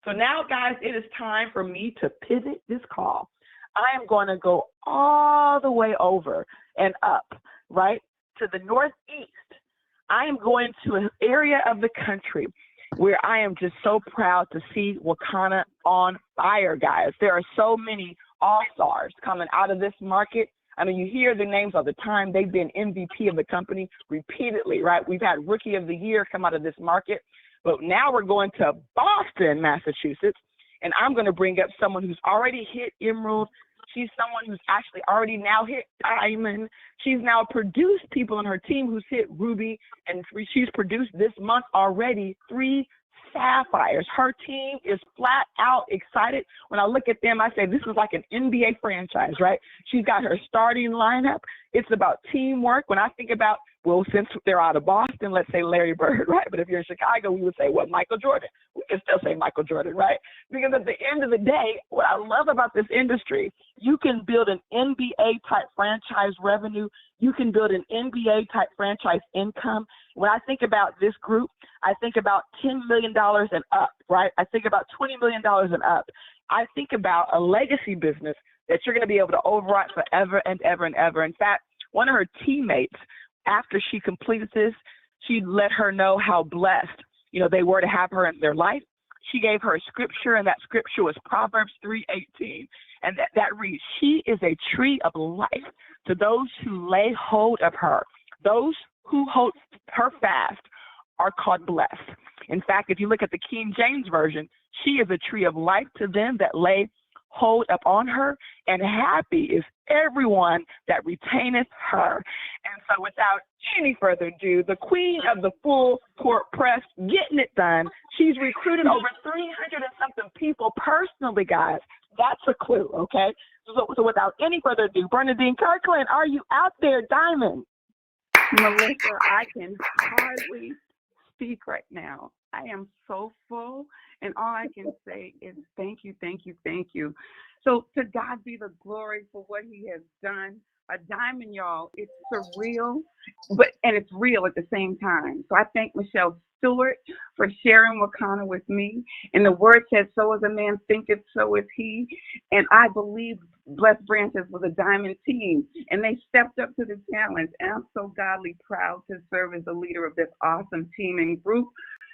So now, guys, it is time for me to pivot this call. I am going to go all the way over and up, right, to the Northeast. I am going to an area of the country where I am just so proud to see Wakana on fire, guys. There are so many all-stars coming out of this market. I mean, you hear the names all the time. They've been MVP of the company repeatedly, right? We've had Rookie of the Year come out of this market. But now we're going to Boston, Massachusetts, and I'm going to bring up someone who's already hit Emerald. She's someone who's actually already now hit Diamond. She's now produced people on her team who's hit Ruby, and she's produced this month already 3 Sapphires. Her team is flat out excited. When I look at them, I say this is like an NBA franchise, right? She's got her starting lineup. It's about teamwork. When I think about, well, since they're out of Boston, let's say Larry Bird, right? But if you're in Chicago, we would say, what, Michael Jordan? We can still say Michael Jordan, right? Because at the end of the day, what I love about this industry, you can build an NBA-type franchise revenue. You can build an NBA-type franchise income. When I think about this group, I think about $10 million and up, right? I think about $20 million and up. I think about a legacy business that you're going to be able to override forever and ever and ever. In fact, one of her teammates, after she completed this, she let her know how blessed, they were to have her in their life. She gave her a scripture, and that scripture was Proverbs 3:18. And that reads, she is a tree of life to those who lay hold of her. Those who hold her fast are called blessed. In fact, if you look at the King James Version, she is a tree of life to them that lay hold upon her, and happy is everyone that retaineth her. And so without any further ado, the queen of the full court press, getting it done. She's recruited over 300 and something people personally, guys. That's a clue, okay? So without any further ado, Bernadine Kirkland, are you out there, Diamond? Melissa, I can hardly speak right now. I am so full, and all I can say is thank you, thank you, thank you. So to God be the glory for what he has done. A diamond, y'all, it's surreal, and it's real at the same time. So I thank Michelle Stewart for sharing Wakana with me. And the word says, so as a man thinketh, so is he. And I believe Blessed Branches was a diamond team, and they stepped up to the challenge. And I'm so godly proud to serve as the leader of this awesome team and group,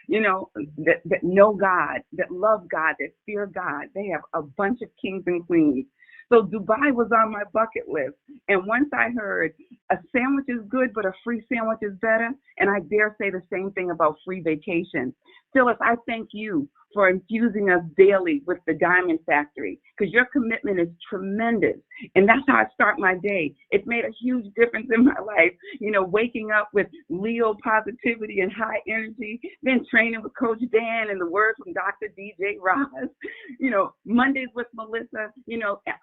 that know God, that love God, that fear God. They have a bunch of kings and queens. So Dubai was on my bucket list. And once I heard a sandwich is good, but a free sandwich is better, and I dare say the same thing about free vacation. Phyllis, I thank you for infusing us daily with the Diamond Factory, because your commitment is tremendous. And that's how I start my day. It's made a huge difference in my life, waking up with Leo positivity and high energy, then training with Coach Dan and the words from Dr. DJ Ross, Mondays with Melissa,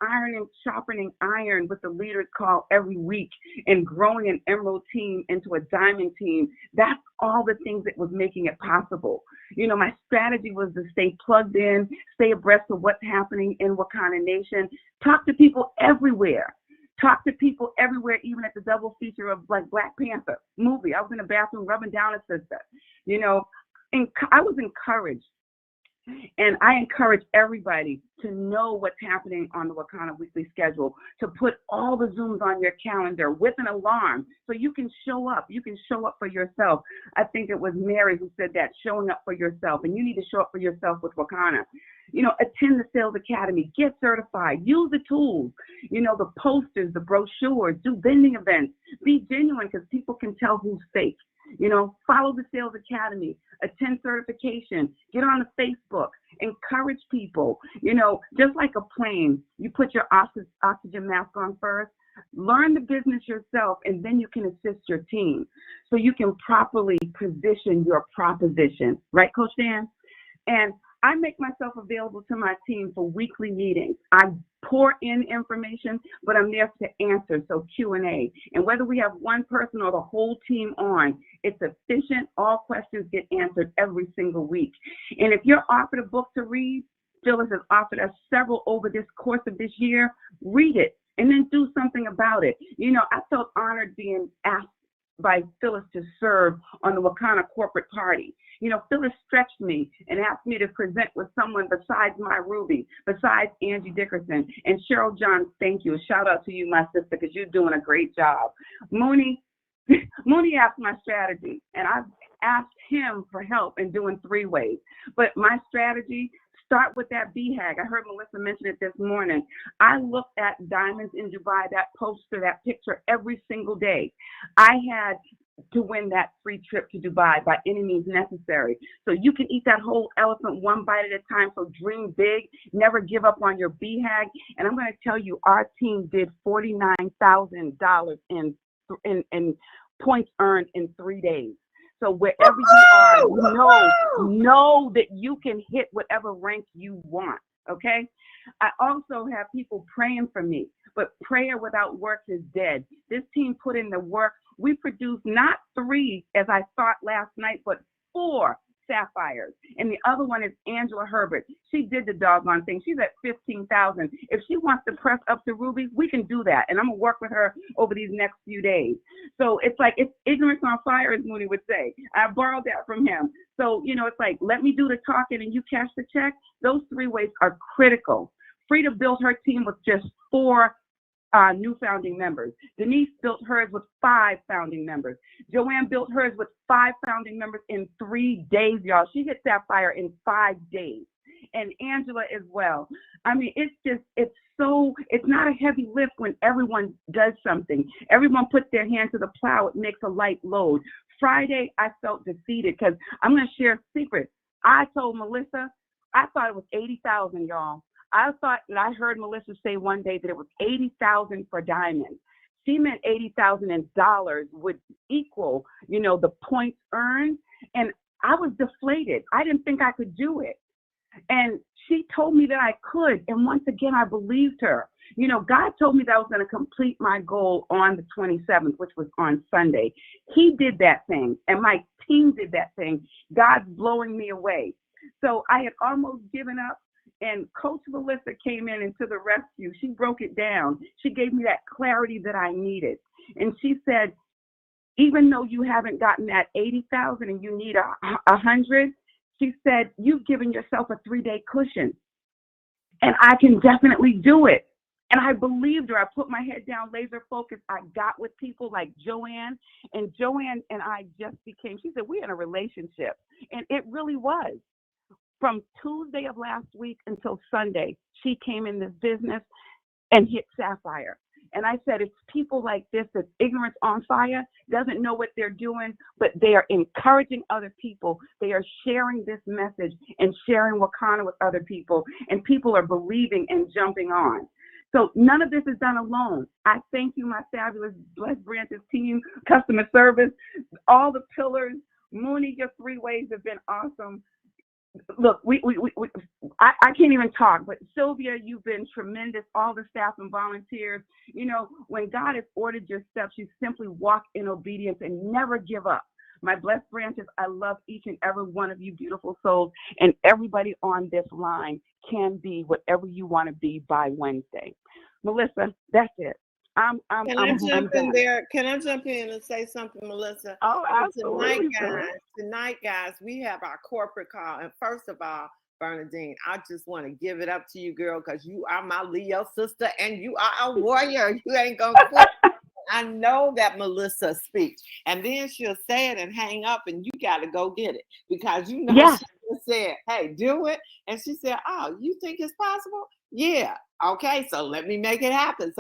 iron and sharpening iron with the leaders call every week, and growing an Emerald team into a Diamond team. That's all the things that was making it possible. My strategy was to stay plugged in, stay abreast of what's happening in Wakana Nation, talk to people everywhere. Talk to people everywhere, even at the double feature of like Black Panther movie. I was in the bathroom rubbing down a sister, and I was encouraged. And I encourage everybody to know what's happening on the Wakana weekly schedule, to put all the Zooms on your calendar with an alarm so you can show up. You can show up for yourself. I think it was Mary who said that, showing up for yourself. And you need to show up for yourself with Wakana. Attend the Sales Academy, get certified, use the tools, the posters, the brochures, do vending events, be genuine, because people can tell who's fake. Follow the Sales Academy, attend certification, get on the Facebook, encourage people. Just like a plane, you put your oxygen mask on first, learn the business yourself, and then you can assist your team so you can properly position your proposition. Right, Coach Dan? And I make myself available to my team for weekly meetings. I pour in information, but I'm there to answer, so Q&A. And whether we have one person or the whole team on, it's efficient. All questions get answered every single week. And if you're offered a book to read, Phyllis has offered us several over this course of this year. Read it and then do something about it. I felt honored being asked by Phyllis to serve on the Wakana corporate party. You know, Phyllis stretched me and asked me to present with someone besides my Ruby, besides Angie Dickerson. And Cheryl Johns, thank you. A shout out to you, my sister, because you're doing a great job. Mooney asked my strategy, and I've asked him for help in doing 3 ways. But my strategy, start with that BHAG. I heard Melissa mention it this morning. I looked at Diamonds in Dubai, that poster, that picture every single day. I had to win that free trip to Dubai by any means necessary. So you can eat that whole elephant one bite at a time. So dream big, never give up on your BHAG. And I'm going to tell you, our team did $49,000 in points earned in 3 days. So wherever you are, know that you can hit whatever rank you want, okay? I also have people praying for me, but prayer without work is dead. This team put in the work. We produced not 3, as I thought last night, but 4 sapphires. And the other one is Angela Herbert. She did the doggone thing. She's at 15,000. If she wants to press up to rubies, we can do that. And I'm going to work with her over these next few days. So it's like, it's ignorance on fire, as Mooney would say. I borrowed that from him. So, you know, it's like, let me do the talking and you cash the check. Those 3 ways are critical. Frida built her team with just 4 new founding members. Denise built hers with 5 founding members. Joanne built hers with 5 founding members in 3 days, y'all. She hit Sapphire in 5 days. And Angela as well. I mean, it's not a heavy lift when everyone does something. Everyone puts their hand to the plow. It makes a light load. Friday, I felt defeated because I'm going to share a secret. I told Melissa, I thought it was 80,000, y'all. I thought that I heard Melissa say one day that it was 80,000 for diamonds. She meant 80,000 in dollars would equal, you know, the points earned. And I was deflated. I didn't think I could do it. And she told me that I could. And once again, I believed her. You know, God told me that I was going to complete my goal on the 27th, which was on Sunday. He did that thing. And my team did that thing. God's blowing me away. So I had almost given up. And Coach Melissa came in and to the rescue. She broke it down. She gave me that clarity that I needed. And she said, even though you haven't gotten that 80,000 and you need 100, she said, you've given yourself a 3-day cushion. And I can definitely do it. And I believed her. I put my head down, laser focused. I got with people like Joanne. And Joanne and I just became, she said, we're in a relationship. And it really was. From Tuesday of last week until Sunday, she came in this business and hit Sapphire. And I said, it's people like this that's ignorance on fire, doesn't know what they're doing, but they are encouraging other people. They are sharing this message and sharing Wakana with other people, and people are believing and jumping on. So none of this is done alone. I thank you, my fabulous Blessed Branches team, customer service, all the pillars. Mooney, your 3 ways have been awesome. Look, I can't even talk, but Sylvia, you've been tremendous. All the staff and volunteers, you know, when God has ordered your steps, you simply walk in obedience and never give up. My Blessed Branches, I love each and every one of you beautiful souls, and everybody on this line can be whatever you want to be by Wednesday. Melissa, that's it. Can I jump in there? Can I jump in and say something, Melissa? Oh, absolutely. Tonight, guys, we have our corporate call. And first of all, Bernadine, I just want to give it up to you, girl, because you are my Leo sister and you are a warrior. You ain't going to quit. I know that Melissa speaks. And then she'll say it and hang up, and you got to go get it. Because you know, she just said, hey, do it. And she said, oh, you think it's possible? Yeah. Okay, so let me make it happen. So